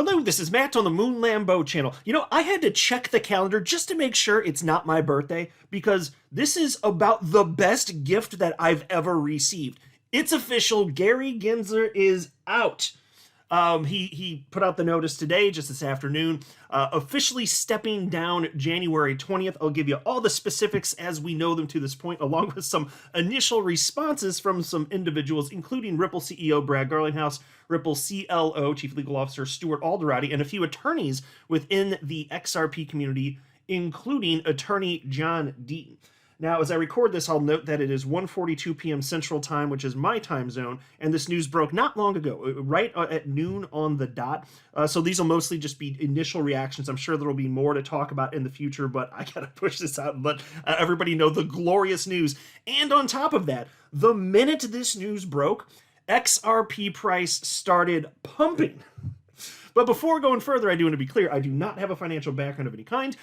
Hello, this is Matt on the Moon Lambo channel. You know, I had to check the calendar just to make sure it's not my birthday because this is about the best gift that I've ever received. It's official, Gary Gensler is out. He put out the notice today, just this afternoon, officially stepping down January 20th. I'll give you all the specifics as we know them to this point, along with some initial responses from some individuals, including Ripple CEO Brad Garlinghouse, Ripple CLO, Chief Legal Officer Stuart Alderati, and a few attorneys within the XRP community, including attorney John Deaton. Now, as I record this, I'll note that it is 1:42 p.m. Central Time, which is my time zone, and this news broke not long ago, right at noon on the dot. So these will mostly just be initial reactions. I'm sure there will be more to talk about in the future, but I gotta push this out and let everybody know the glorious news. And on top of that, the minute this news broke, XRP price started pumping. But before going further, I do want to be clear, I do not have a financial background of any kind.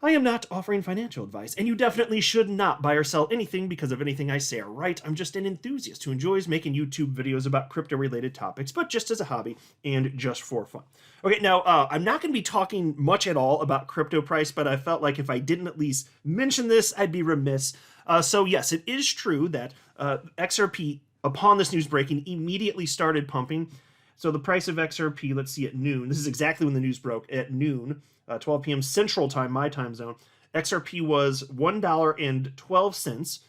I am not offering financial advice, and you definitely should not buy or sell anything because of anything I say or write. I'm just an enthusiast who enjoys making YouTube videos about crypto-related topics, but just as a hobby and just for fun. Okay, now, I'm not going to be talking much at all about crypto price, but I felt like if I didn't at least mention this, I'd be remiss. So yes, it is true that XRP, upon this news breaking, immediately started pumping. So the price of XRP, let's see, at noon, this is exactly when the news broke, at noon, 12 p.m. Central Time, my time zone, XRP was $1.12.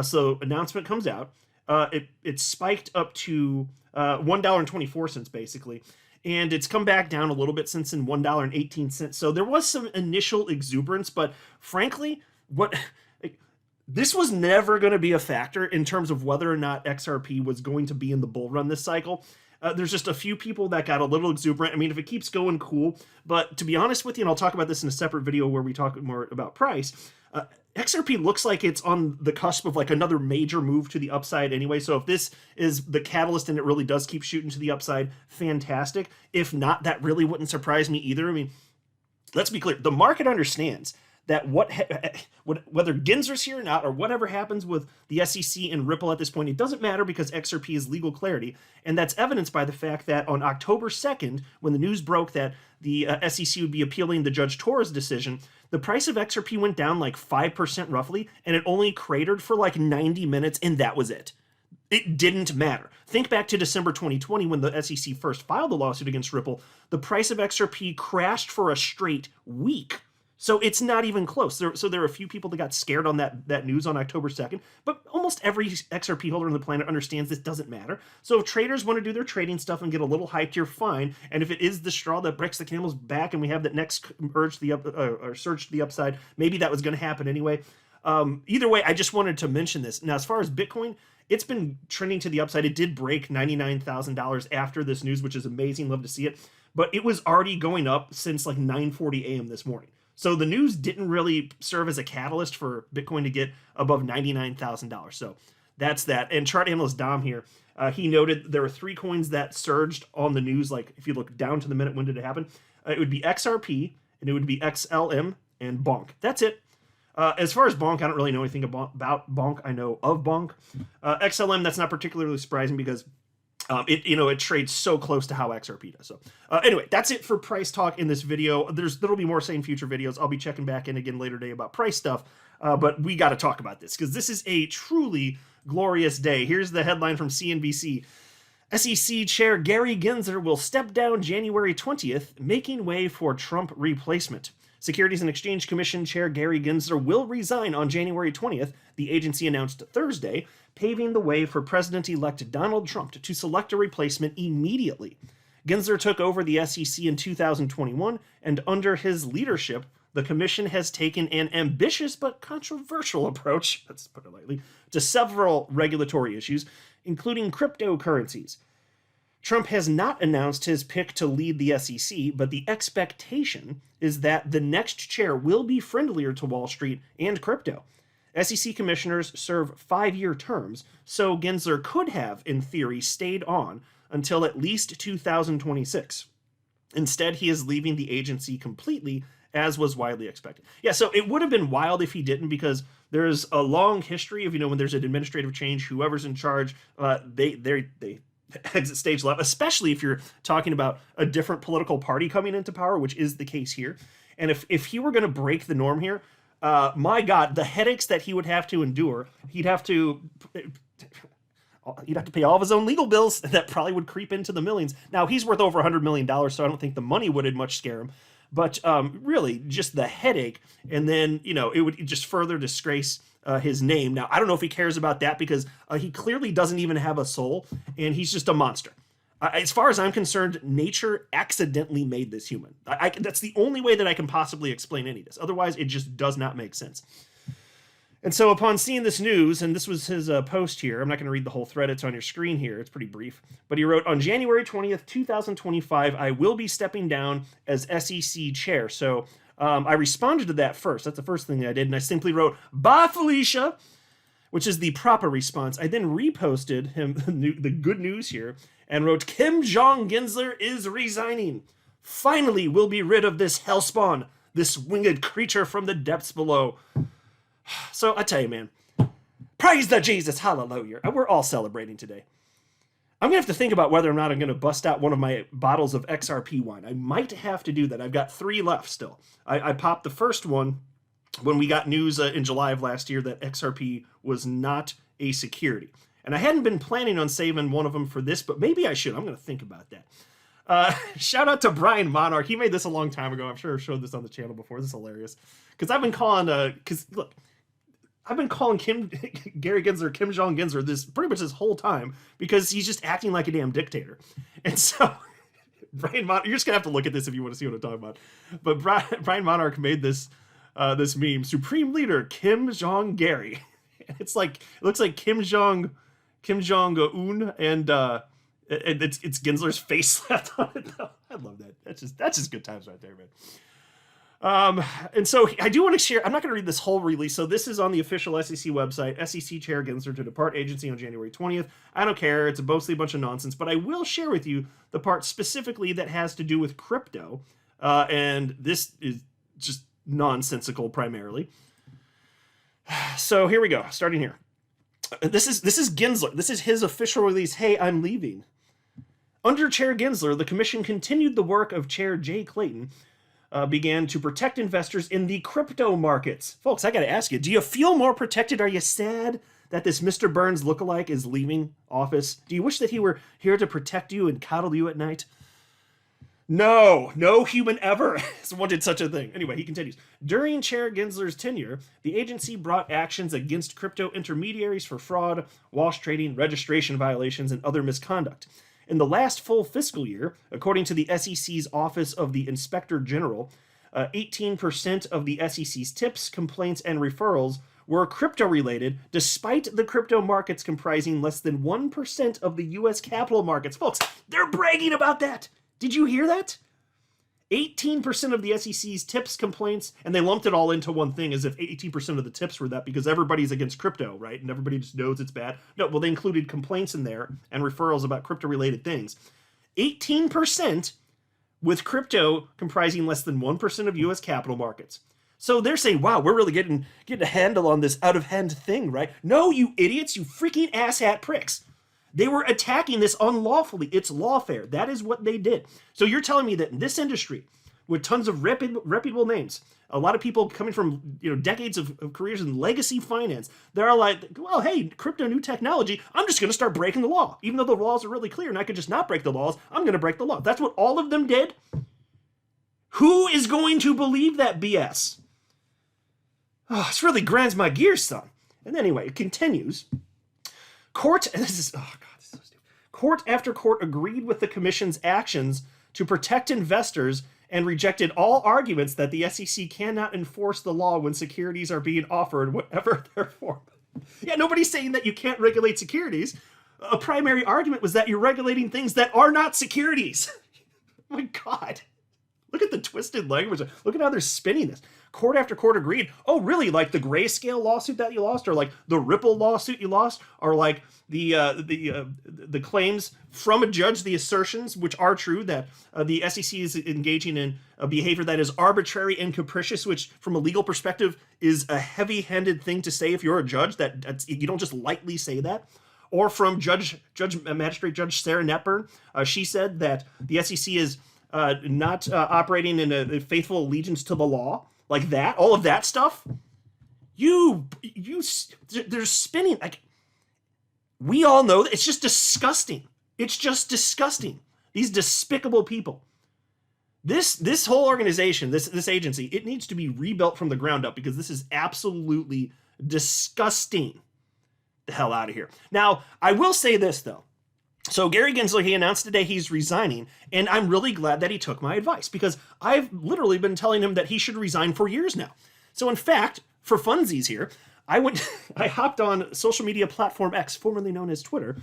So announcement comes out. It spiked up to $1.24, basically. And it's come back down a little bit since in $1.18. So there was some initial exuberance, but frankly, this was never going to be a factor in terms of whether or not XRP was going to be in the bull run this cycle. There's just a few people that got a little exuberant. I mean, if it keeps going, cool. But to be honest with you, and I'll talk about this in a separate video where we talk more about price, XRP looks like it's on the cusp of like another major move to the upside anyway. So if this is the catalyst and it really does keep shooting to the upside, fantastic. If not, that really wouldn't surprise me either. I mean, let's be clear. The market understands that whether Gensler's here or not, or whatever happens with the SEC and Ripple at this point, it doesn't matter because XRP is legal clarity. And that's evidenced by the fact that on October 2nd, when the news broke that the SEC would be appealing the Judge Torres decision, the price of XRP went down like 5% roughly, and it only cratered for like 90 minutes, and that was it. It didn't matter. Think back to December 2020 when the SEC first filed the lawsuit against Ripple. The price of XRP crashed for a straight week. So it's not even close. So there are a few people that got scared on that news on October 2nd, but almost every XRP holder on the planet understands this doesn't matter. So if traders want to do their trading stuff and get a little hyped, you're fine. And if it is the straw that breaks the camel's back and we have that next surge to the upside, maybe that was going to happen anyway. Either way, I just wanted to mention this. Now, as far as Bitcoin, it's been trending to the upside. It did break $99,000 after this news, which is amazing. Love to see it. But it was already going up since like 9:40 a.m. this morning. So the news didn't really serve as a catalyst for Bitcoin to get above $99,000. So that's that. And chart analyst Dom here, he noted there were 3 coins that surged on the news. Like if you look down to the minute, when did it happen? It would be XRP, and it would be XLM, and Bonk. That's it. As far as Bonk, I don't really know anything about Bonk. I know of Bonk. XLM, that's not particularly surprising because it trades so close to how XRP does. So anyway, that's it for price talk in this video. There'll be more in future videos. I'll be checking back in again later today about price stuff. But we got to talk about this because this is a truly glorious day. Here's the headline from CNBC. SEC Chair Gary Gensler will step down January 20th, making way for Trump replacement. Securities and Exchange Commission Chair Gary Gensler will resign on January 20th, the agency announced Thursday, paving the way for President-elect Donald Trump to select a replacement immediately. Gensler took over the SEC in 2021, and under his leadership, the commission has taken an ambitious but controversial approach, let's put it lightly, to several regulatory issues, including cryptocurrencies. Trump has not announced his pick to lead the SEC, but the expectation is that the next chair will be friendlier to Wall Street and crypto. SEC commissioners serve 5-year terms, so Gensler could have, in theory, stayed on until at least 2026. Instead, he is leaving the agency completely, as was widely expected. Yeah, so it would have been wild if he didn't, because there's a long history of, when there's an administrative change, whoever's in charge, they exit stage left, especially if you're talking about a different political party coming into power, which is the case here. And if he were going to break the norm here, my God, the headaches that he would have to endure, he'd have to pay all of his own legal bills that probably would creep into the millions. Now, he's worth over $100 million, so I don't think the money would much scare him. But really, just the headache, and then, it would just further disgrace his name. Now, I don't know if he cares about that because he clearly doesn't even have a soul, and he's just a monster. As far as I'm concerned, nature accidentally made this human. That's the only way that I can possibly explain any of this. Otherwise, it just does not make sense. And so upon seeing this news, and this was his post here, I'm not going to read the whole thread, it's on your screen here, it's pretty brief, but he wrote, on January 20th, 2025, I will be stepping down as SEC chair. So I responded to that first. That's the first thing I did, and I simply wrote, bye, Felicia, which is the proper response. I then reposted him the good news here and wrote, Kim Gensler is resigning. Finally, we'll be rid of this hellspawn, this winged creature from the depths below. So I tell you, man, praise the Jesus, hallelujah. We're all celebrating today. I'm going to have to think about whether or not I'm going to bust out one of my bottles of XRP wine. I might have to do that. I've got 3 left still. I popped the first one when we got news in July of last year that XRP was not a security. And I hadn't been planning on saving one of them for this, but maybe I should. I'm going to think about that. Shout out to Brian Monarch. He made this a long time ago. I'm sure I've showed this on the channel before. This is hilarious. Because I've been calling, look, I've been calling Gary Gensler, Kim Jong Gensler, this pretty much this whole time because he's just acting like a damn dictator. And so, Brian Monarch, you're just gonna have to look at this if you want to see what I'm talking about. But Brian Monarch made this this meme, Supreme Leader Kim Jong Gary. It looks like Kim Jong Un, and it's Gensler's face slapped on it. I love that. That's just good times right there, man. And so I do want to share, I'm not going to read this whole release. So this is on the official SEC website, SEC Chair Gensler to depart agency on January 20th. I don't care. It's mostly a bunch of nonsense, but I will share with you the part specifically that has to do with crypto. And this is just nonsensical primarily. So here we go. Starting here. This is Gensler. This is his official release. Hey, I'm leaving. Under Chair Gensler, the commission continued the work of Chair Jay Clayton, began to protect investors in the crypto markets. Folks, I got to ask you, do you feel more protected? Are you sad that this Mr. Burns lookalike is leaving office? Do you wish that he were here to protect you and coddle you at night? No human ever has wanted such a thing. Anyway, he continues. During Chair Gensler's tenure, the agency brought actions against crypto intermediaries for fraud, wash trading, registration violations, and other misconduct. In the last full fiscal year, according to the SEC's Office of the Inspector General, 18% of the SEC's tips, complaints, and referrals were crypto-related, despite the crypto markets comprising less than 1% of the U.S. capital markets. Folks, they're bragging about that. Did you hear that? 18% of the SEC's tips, complaints, and they lumped it all into one thing as if 18% of the tips were that because everybody's against crypto, right? And everybody just knows it's bad. No, well, they included complaints in there and referrals about crypto-related things. 18% with crypto comprising less than 1% of U.S. capital markets. So they're saying, wow, we're really getting a handle on this out-of-hand thing, right? No, you idiots, you freaking asshat pricks. They were attacking this unlawfully. It's lawfare. That is what they did. So you're telling me that in this industry, with tons of reputable names, a lot of people coming from decades of careers in legacy finance, they're like, well, hey, crypto, new technology, I'm just going to start breaking the law. Even though the laws are really clear and I could just not break the laws, I'm going to break the law. That's what all of them did. Who is going to believe that BS? Oh, this really grinds my gears, son. And anyway, it continues. Court after court agreed with the commission's actions to protect investors and rejected all arguments that the SEC cannot enforce the law when securities are being offered, whatever their form. Yeah, nobody's saying that you can't regulate securities. A primary argument was that you're regulating things that are not securities. Oh my God. Look at the twisted language. Look at how they're spinning this. Court after court agreed. Oh, really? Like the Grayscale lawsuit that you lost, or like the Ripple lawsuit you lost, or like the claims from a judge, the assertions, which are true, that the SEC is engaging in a behavior that is arbitrary and capricious, which from a legal perspective is a heavy-handed thing to say if you're a judge. That you don't just lightly say that. Or from Magistrate Judge Sarah Netburn. She said that the SEC is not operating in a faithful allegiance to the law, like that. All of that stuff. They're spinning. Like, we all know that it's just disgusting. It's just disgusting. These despicable people. This whole organization, this agency, it needs to be rebuilt from the ground up, because this is absolutely disgusting. The hell out of here. Now, I will say this, though. So Gary Gensler, he announced today he's resigning, and I'm really glad that he took my advice, because I've literally been telling him that he should resign for years now. So in fact, for funsies here, I hopped on social media platform X, formerly known as Twitter,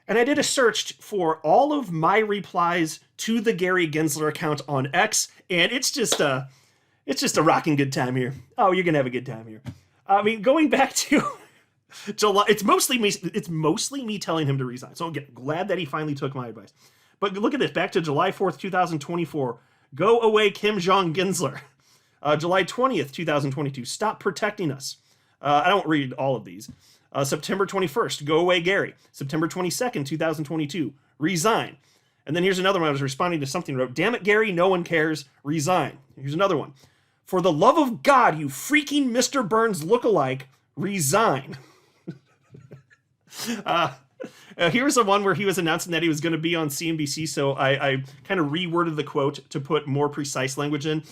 and I did a search for all of my replies to the Gary Gensler account on X, and it's just a rocking good time here. Oh, you're gonna have a good time here. I mean, going back to July, it's mostly me telling him to resign. So again, glad that he finally took my advice. But look at this, back to July 4th, 2024. Go away, Kim Jong-Gensler. July 20th, 2022. Stop protecting us. I don't read all of these. September 21st. Go away, Gary. September 22nd, 2022. Resign. And then here's another one. I was responding to something. I wrote, damn it, Gary, no one cares. Resign. Here's another one. For the love of God, you freaking Mr. Burns lookalike, resign. Here's the one where he was announcing that he was going to be on CNBC, so I kind of reworded the quote to put more precise language in,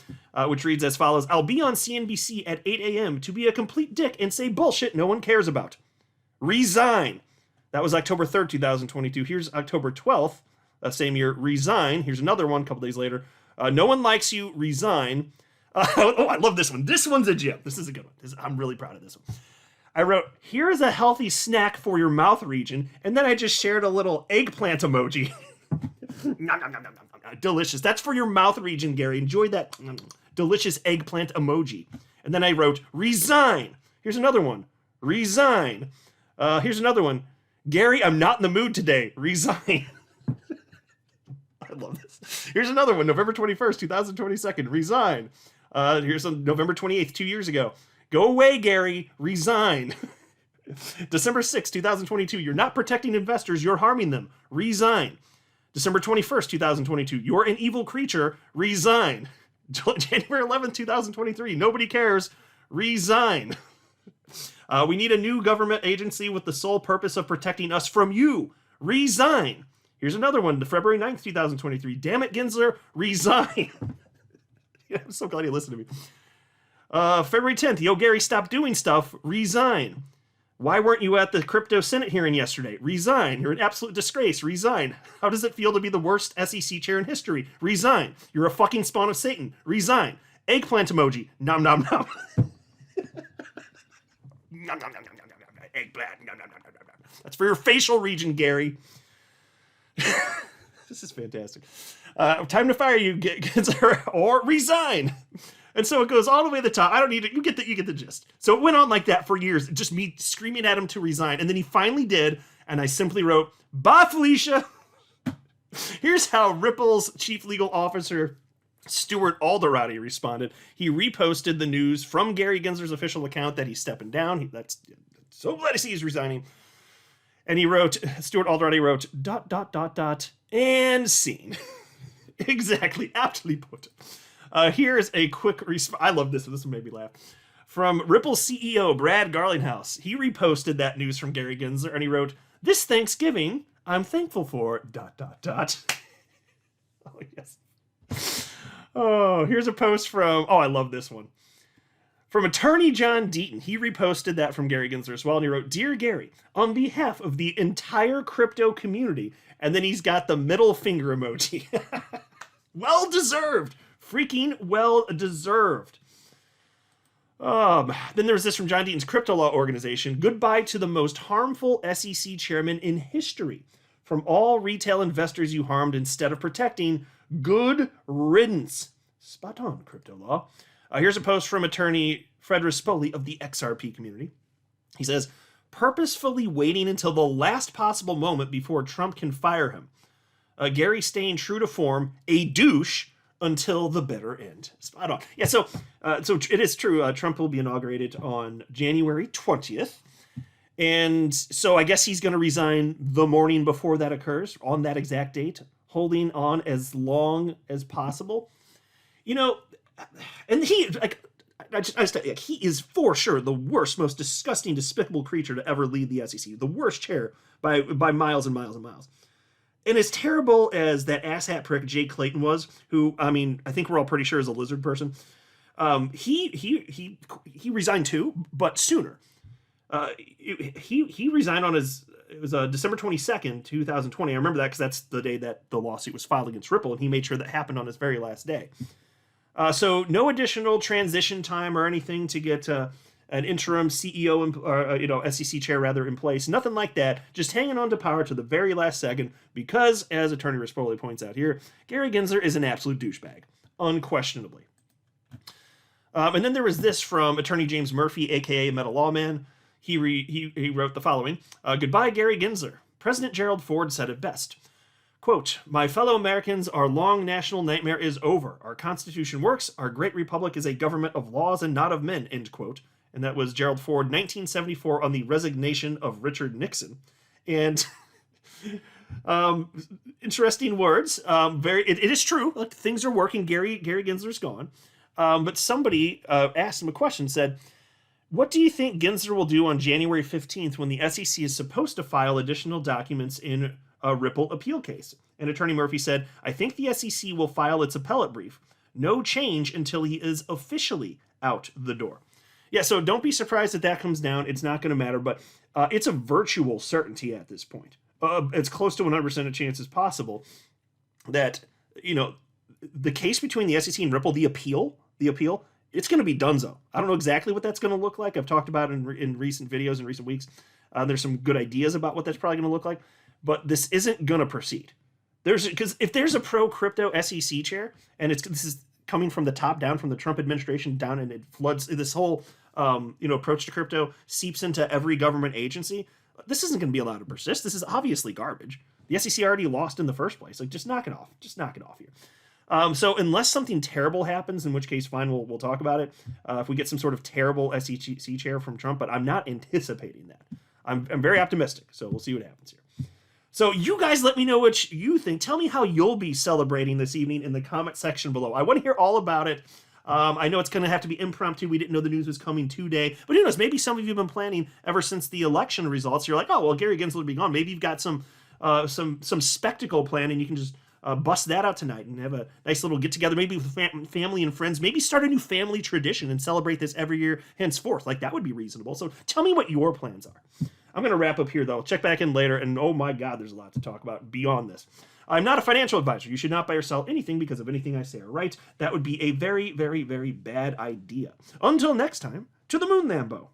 which reads as follows: I'll be on CNBC at 8 a.m. to be a complete dick and say bullshit no one cares about. Resign. That was October 3rd, 2022. Here's October 12th, same year. Resign. Here's another one a couple days later. No one likes you. Resign. Oh, I love this one. This one's a gem. This is a good one. I'm really proud of this one. I wrote, here is a healthy snack for your mouth region, and then I just shared a little eggplant emoji. Nom, nom, nom, nom, nom. Delicious. That's for your mouth region, Gary. Enjoy that delicious eggplant emoji. And then I wrote, resign. Here's another one. Resign. Here's another one. Gary, I'm not in the mood today. Resign. I love this. Here's another one. November 21st, 2022. Resign. Here's on November 28th, 2 years ago. Go away, Gary. Resign. December 6th, 2022. You're not protecting investors. You're harming them. Resign. December 21st, 2022. You're an evil creature. Resign. January 11th, 2023. Nobody cares. Resign. We need a new government agency with the sole purpose of protecting us from you. Resign. Here's another one. February 9th, 2023. Damn it, Gensler. Resign. Yeah, I'm so glad you listened to me. February 10th, yo, Gary, stop doing stuff. Resign. Why weren't you at the crypto Senate hearing yesterday? Resign. You're an absolute disgrace. Resign. How does it feel to be the worst SEC chair in history? Resign. You're a fucking spawn of Satan. Resign. Eggplant emoji. Nom nom nom. Nom nom nom nom nom nom. Eggplant. Nom nom nom nom nom. That's for your facial region, Gary. This is fantastic. Time to fire you, or resign. And so it goes all the way to the top. I don't need it. You get the gist. So it went on like that for years, just me screaming at him to resign. And then he finally did, and I simply wrote, bye, Felicia. Here's how Ripple's chief legal officer, Stuart Alderati, responded. He reposted the news from Gary Gensler's official account that he's stepping down. That's so glad to see he's resigning. And he wrote, Stuart Alderati wrote, ... and scene. Exactly, aptly put. Here's a quick response. I love this one. This one made me laugh. From Ripple CEO Brad Garlinghouse. He reposted that news from Gary Gensler, and he wrote, this Thanksgiving, I'm thankful for ... Oh, yes. Oh, here's a post from, oh, I love this one. From attorney John Deaton. He reposted that from Gary Gensler as well, and he wrote, Dear Gary, on behalf of the entire crypto community, and then he's got the middle finger emoji. Well-deserved. Freaking well-deserved. Then there's this from John Deaton's crypto law organization. Goodbye to the most harmful SEC chairman in history. From all retail investors you harmed instead of protecting, good riddance. Spot on, crypto law. Here's a post from attorney Fred Rispoli of the XRP community. He says, purposefully waiting until the last possible moment before Trump can fire him. Gary staying true to form, a douche, until the bitter end. Spot on. Yeah, so it is true. Trump will be inaugurated on January 20th. And so I guess he's going to resign the morning before that occurs, on that exact date, holding on as long as possible. You know, and he, like, like, he is for sure the worst, most disgusting, despicable creature to ever lead the SEC. The worst chair by miles and miles and miles. And as terrible as that asshat prick Jay Clayton was, who, I mean, I think we're all pretty sure is a lizard person, he resigned too, but sooner. He resigned on it was December 22nd, 2020. I remember that because that's the day that the lawsuit was filed against Ripple, and he made sure that happened on his very last day. So no additional transition time or anything to get an interim CEO, or SEC chair rather, in place. Nothing like that. Just hanging on to power to the very last second because, as Attorney Rispoli points out here, Gary Gensler is an absolute douchebag, unquestionably. And then there was this from Attorney James Murphy, aka Meta Lawman. He wrote the following: "Goodbye, Gary Gensler. President Gerald Ford said it best. Quote, my fellow Americans, our long national nightmare is over. Our Constitution works. Our great republic is a government of laws and not of men," end quote. And that was Gerald Ford, 1974, on the resignation of Richard Nixon. And interesting words. It is true. Like, things are working. Gary Gensler's gone. But somebody asked him a question, said, what do you think Gensler will do on January 15th when the SEC is supposed to file additional documents in a Ripple appeal case? And Attorney Murphy said, I think the SEC will file its appellate brief. No change until he is officially out the door. Yeah, so don't be surprised if that comes down. It's not going to matter, but it's a virtual certainty at this point. It's close to 100% a chance as possible that, the case between the SEC and Ripple, the appeal, it's going to be donezo. I don't know exactly what that's going to look like. I've talked about it in recent videos in recent weeks. There's some good ideas about what that's probably going to look like, but this isn't going to proceed. Because if there's a pro-crypto SEC chair, and this is coming from the top down, from the Trump administration down, and it floods this whole approach to crypto, seeps into every government agency, this isn't going to be allowed to persist. This is obviously garbage. The SEC already lost in the first place. Like, just knock it off. Just knock it off here. So unless something terrible happens, in which case, fine, we'll talk about it. If we get some sort of terrible SEC chair from Trump, but I'm not anticipating that. I'm very optimistic, so we'll see what happens here. So you guys let me know what you think. Tell me how you'll be celebrating this evening in the comment section below. I want to hear all about it. I know it's going to have to be impromptu. We didn't know the news was coming today. But who knows? Maybe some of you have been planning ever since the election results. You're like, oh, well, Gary Gensler will be gone. Maybe you've got some spectacle plan, and you can just bust that out tonight and have a nice little get-together, maybe with family and friends. Maybe start a new family tradition and celebrate this every year henceforth. Like, that would be reasonable. So tell me what your plans are. I'm going to wrap up here, though. Check back in later, and oh my God, there's a lot to talk about beyond this. I'm not a financial advisor. You should not buy or sell anything because of anything I say or write. That would be a very, very, very bad idea. Until next time, to the moon, Lambo.